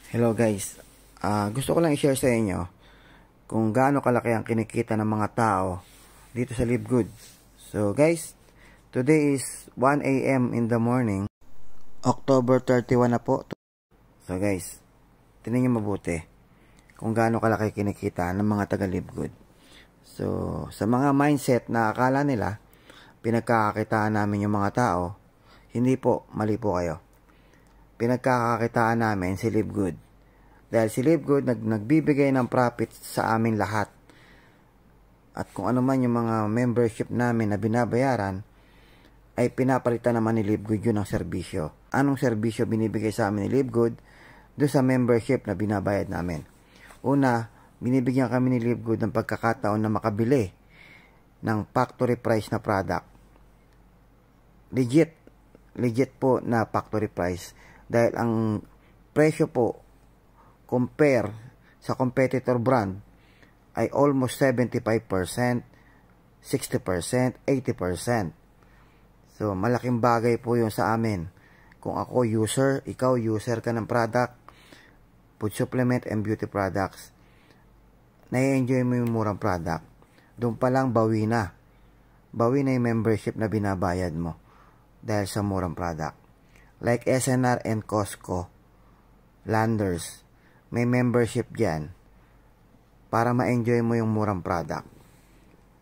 Hello guys, gusto ko lang i-share sa inyo kung gaano kalaki ang kinikita ng mga tao dito sa Live Good. So guys, today is 1 AM in the morning, October 31 na po. So guys, tingnan nyo mabuti kung gaano kalaki kinikita ng mga taga Live Good. So sa mga mindset na akala nila pinagkakakitaan namin yung mga tao, hindi po, mali po kayo. Pinagkakakitaan namin si Live Good. Dahil si Live Good nagbibigay ng profit sa amin lahat. At kung ano man yung mga membership namin na binabayaran, ay pinapalitan naman ni Live Good yun ng serbisyo. Anong serbisyo binibigay sa amin ni Live Good? Doon sa membership na binabayad namin. Una, binibigyan kami ni Live Good ng pagkakataon na makabili ng factory price na product. Legit po na factory price. Dahil ang presyo po compare sa competitor brand ay almost 75%, 60%, 80%. So malaking bagay po yun sa amin. Kung ako user, ikaw user ka ng product, food supplement and beauty products, nai-enjoy mo yung murang product. Doon pa lang bawi na yung membership na binabayad mo dahil sa murang product. Like SNR and Costco, Landers, may membership dyan para ma-enjoy mo yung murang product.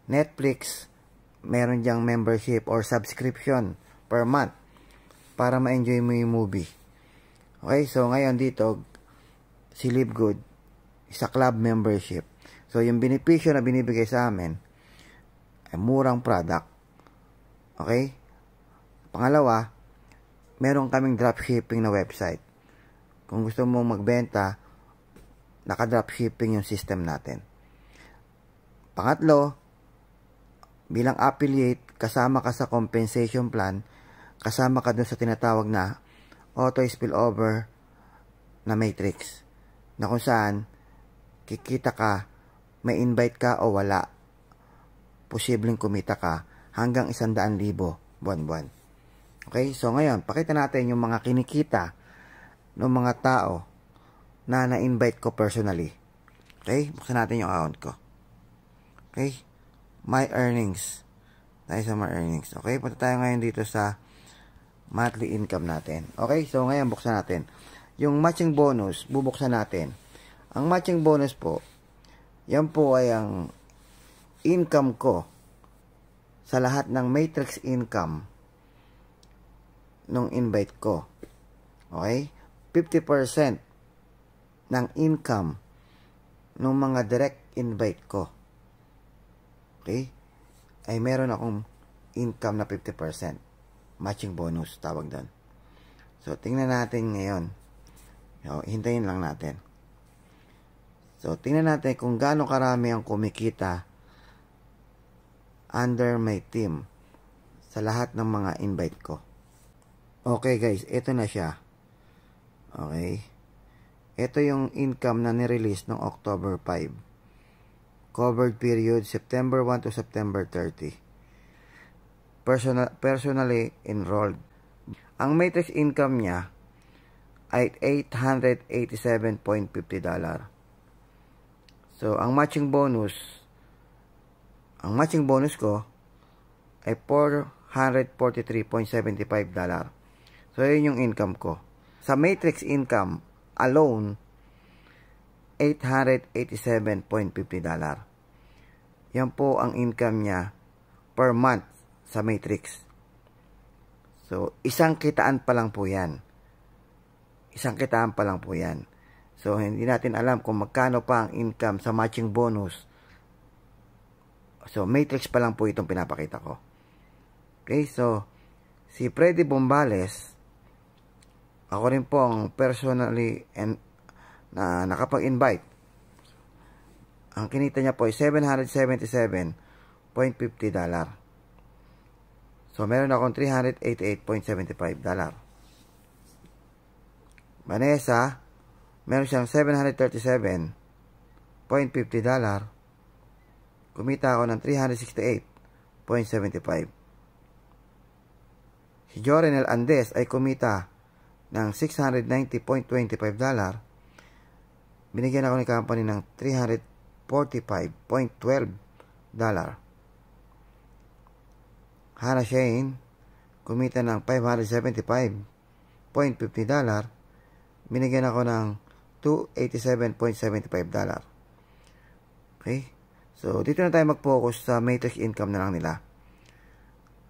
Netflix, meron dyang membership or subscription per month para ma-enjoy mo yung movie. Okay, so ngayon dito, si Live Good, isa club membership. So yung benepisyo na binibigay sa amin ay murang product. Okay? Pangalawa, meron kaming dropshipping na website. Kung gusto mo magbenta, naka-dropshipping yung system natin. Pangatlo, bilang affiliate, kasama ka sa compensation plan, kasama ka dun sa tinatawag na auto spillover na matrix, na kung saan kikita ka, may invite ka o wala, posibleng kumita ka hanggang 100,000 buwan-buwan. Okay, so ngayon, pakita natin yung mga kinikita ng mga tao na na-invite ko personally. Okay, buksan natin yung account ko. Okay, my earnings. Tayo sa my earnings. Okay, punta tayo ngayon dito sa monthly income natin. Okay, so ngayon buksan natin. Yung matching bonus, bubuksan natin. Ang matching bonus po, yan po ay ang income ko sa lahat ng matrix income nung invite ko. Okay? 50% ng income nung mga direct invite ko. Okay? Ay meron akong income na 50%. Matching bonus, tawag doon. So, tingnan natin ngayon. So, hintayin lang natin. So, tingnan natin kung gaano karami ang kumikita under my team sa lahat ng mga invite ko. Okay guys, ito na siya. Okay. Ito yung income na nirelease ng October 5. Covered period September 1 to September 30. Personally enrolled. Ang matrix income niya ay $887.50. So, ang matching bonus ko ay $443.75. So, yun yung income ko. Sa matrix income alone, $887.50. Yan po ang income niya per month sa matrix. So, isang kitaan pa lang po yan. So, hindi natin alam kung magkano pa ang income sa matching bonus. So, matrix pa lang po itong pinapakita ko. Okay, so, si Freddy Bombales, ako rin po ang personally na nakapag-invite. Ang kinita niya po ay $777.50. So, meron akong $388.75. Vanessa, meron siyang $737.50. Kumita ako ng $368.75. Si Jorenel Andes ay kumita ng $690.25. binigyan ako ni company ng $345.12. Hana Shane, kumita ng $575.50. Binigyan ako ng $287.75. Okay? So, dito na tayo mag-focus sa matrix income na lang nila.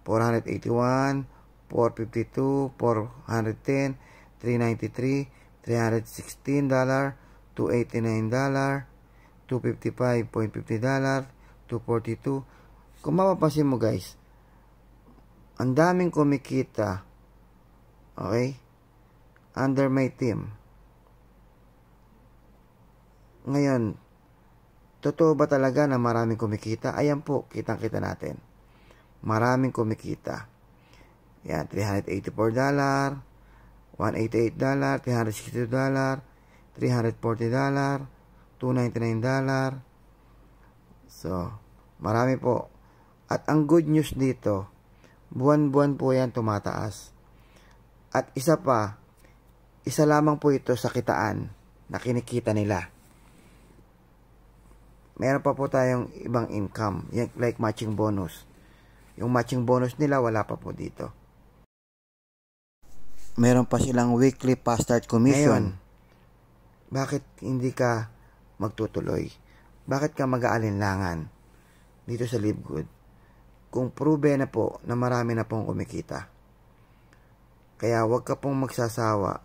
481, 452, 410, 393, $316, $289, $255.50, $242. Kung mapapansin mo guys, ang daming kumikita, okay, under my team. Ngayon, totoo ba talaga na maraming kumikita? Ayan po, kitang-kita natin. Maraming kumikita. Yan, $384, $188, $362, $340, $299. So, marami po. At ang good news dito, buwan-buwan po yan tumataas. At isa lamang po ito sa kitaan na kinikita nila. Meron pa po tayong ibang income, like matching bonus. Yung matching bonus nila, wala pa po dito. Meron pa silang weekly fast start commission. Ngayon, bakit hindi ka magtutuloy? Bakit ka mag-aalinlangan dito sa Live Good? Kung proven na po na marami na pong kumikita. Kaya huwag ka pong magsasawa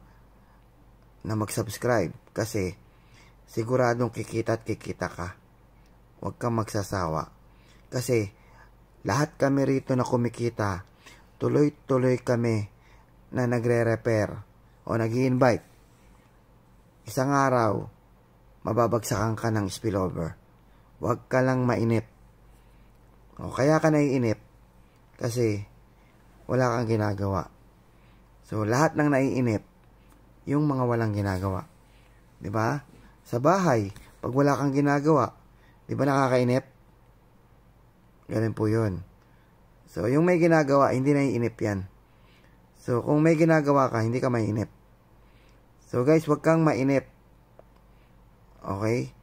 na mag-subscribe kasi siguradong kikita at kikita ka. Huwag kang magsasawa. Kasi lahat kami rito na kumikita, tuloy-tuloy kami na nagre-repair o nag-i-invite. Isang araw, mababagsakan ka ng spillover. Huwag ka lang mainip. O kaya ka naiinip kasi wala kang ginagawa. So, lahat ng naiinip, yung mga walang ginagawa. 'Di ba? Sa bahay, pag wala kang ginagawa, 'di ba nakakainip? Ganun po 'yun. So, yung may ginagawa, hindi naiinip 'yan. So, kung may ginagawa ka, hindi ka mainip. So, guys, wag kang mainip. Okay?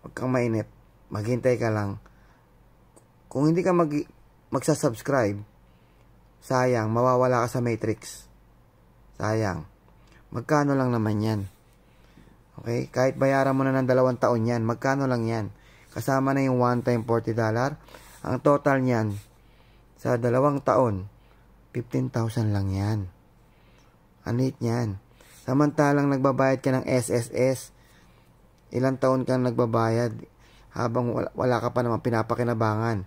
Wag kang mainip. Maghintay ka lang. Kung hindi ka magsasubscribe, sayang, mawawala ka sa matrix. Sayang. Magkano lang naman yan? Okay? Kahit bayaran mo na ng 2 taon yan, magkano lang yan? Kasama na yung one time $40. Ang total niyan, sa 2 taon, 15,000 lang yan. Anit yan. Samantalang nagbabayad ka ng SSS, ilang taon kang nagbabayad habang wala ka pa naman pinapakinabangan.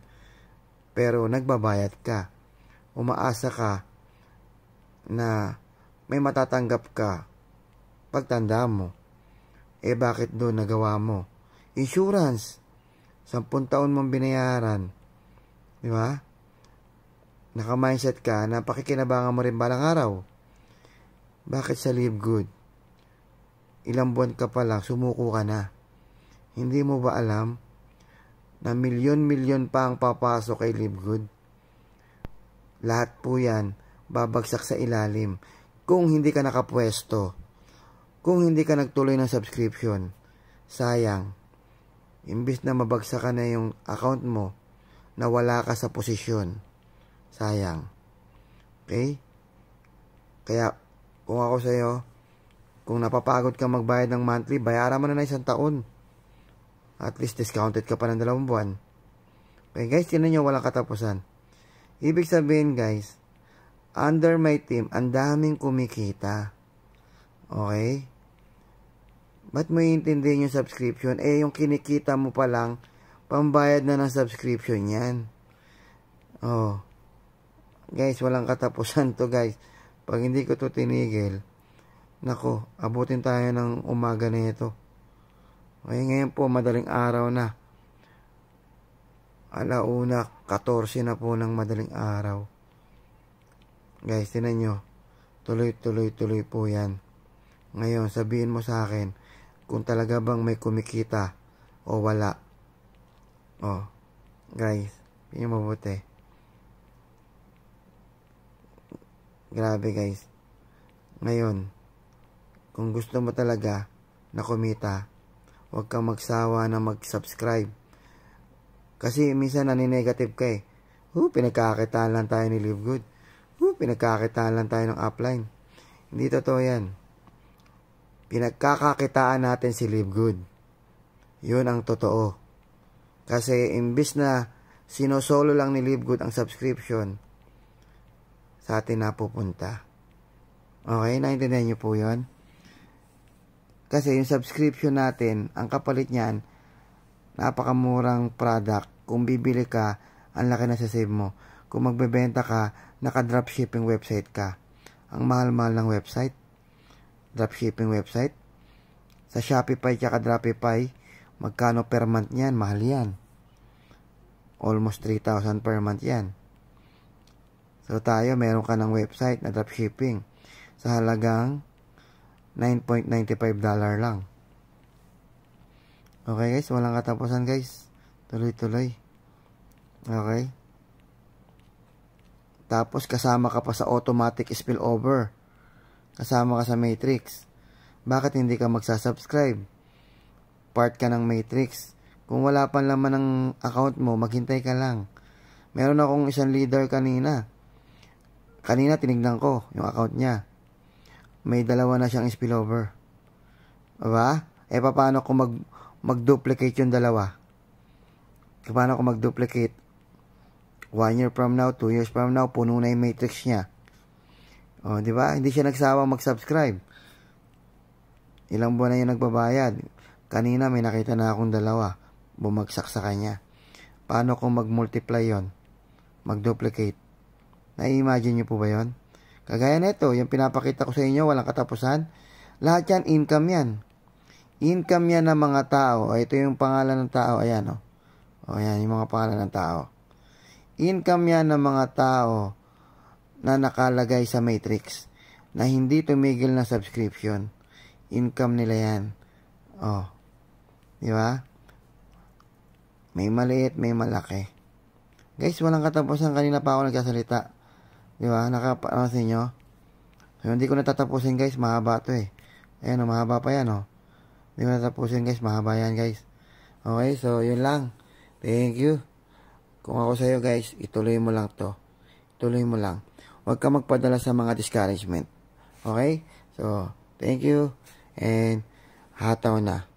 Pero nagbabayad ka. Umaasa ka na may matatanggap ka pagtanda mo. Eh bakit doon nagawa mo? Insurance. 10 taon mong binayaran. Di ba? Naka-mindset ka na pakikinabangan mo rin balang araw. Bakit sa Live Good? Ilang buwan ka pa lang, sumuko ka na. Hindi mo ba alam na milyon-milyon pa ang papasok kay Live Good? Lahat po yan babagsak sa ilalim kung hindi ka nakapwesto, kung hindi ka nagtuloy ng subscription. Sayang, imbis na mabagsakan na yung account mo, nawala ka sa posisyon. Sayang. Okay? Kaya kung ako sa'yo, kung napapagod ka magbayad ng monthly, bayaran mo na 1 taon. At least discounted ka pa ng 2 buwan. Okay guys, tinan nyo, walang katapusan. Ibig sabihin guys, under my team, ang daming kumikita. Okay? Ba't mo iintindihin yung subscription? Eh, yung kinikita mo pa lang, pambayad na ng subscription yan. Oh. Guys, walang katapusan to guys. Pag hindi ko to tinigil, nako, abutin tayo ng umaga na ito. Okay, ngayon po, madaling araw na. 1:14 na po ng madaling araw. Guys, tinan nyo. Tuloy po yan. Ngayon, sabihin mo sa akin, kung talaga bang may kumikita o wala. Oh, guys, yun mabuti. Grabe guys. Ngayon, kung gusto mo talaga, na kumita, huwag kang magsawa na mag-subscribe. Kasi minsan nani-negative ka eh. Pinagkakitaan lang tayo ni Live Good. Pinagkakitaan lang tayo ng upline. Hindi totoo yan. Pinagkakakitaan natin si Live Good. Yun ang totoo. Kasi imbis na sinosolo lang ni Live Good ang subscription, sa atin napupunta. Okay, naintindihan niyo po yun? Kasi yung subscription natin, ang kapalit niyan, napakamurang product. Kung bibili ka, ang laki na sasave mo. Kung magbebenta ka, naka-dropshipping website ka. Ang mahal-mahal ng website. Dropshipping website. Sa Shopify tsaka Dropify, magkano per month yan? Mahal yan. Almost 3,000 per month yan. So tayo, meron ka ng website na dropshipping sa halagang $9.95 lang. Okay guys, walang katapusan guys. Tuloy-tuloy. Okay. Tapos kasama ka pa sa automatic spillover. Kasama ka sa Matrix. Bakit hindi ka magsasubscribe? Part ka ng Matrix. Kung wala pa laman ng account mo, maghintay ka lang. Meron akong isang leader kanina. Kanina tinignan ko yung account niya. May 2 na siyang spillover. Diba? Paano kung mag-duplicate yung 2? Paano kung mag-duplicate? 1 year from now, 2 years from now, puno na yung matrix niya. Diba? Hindi siya nagsawang mag-subscribe. Ilang buwan na yung nagbabayad. Kanina may nakita na akong 2. Bumagsak sa kanya. Paano kung mag-multiply yon? Mag-duplicate? Na-imagine nyo po ba yon? Kagaya nito, yung pinapakita ko sa inyo, walang katapusan. Lahat yan, income yan. Income yan ng mga tao. Ito yung pangalan ng tao. Ayan, ayan, yung mga pangalan ng tao. Income yan ng mga tao na nakalagay sa Matrix na hindi tumigil na subscription. Income nila yan. Di ba? May maliit, may malaki. Guys, walang katapusan. Kanina pa ako nagsasalita. Di ba? Nakapansin nyo? So, hindi ko natatapusin guys. Mahaba to eh. Ayan mahaba pa yan Hindi ko natatapusin guys. Mahaba yan guys. Okay, so yun lang. Thank you. Kung ako sa'yo guys, ituloy mo lang to. Ituloy mo lang. Huwag ka magpadala sa mga discouragement. Okay? So, thank you. And, hataw na.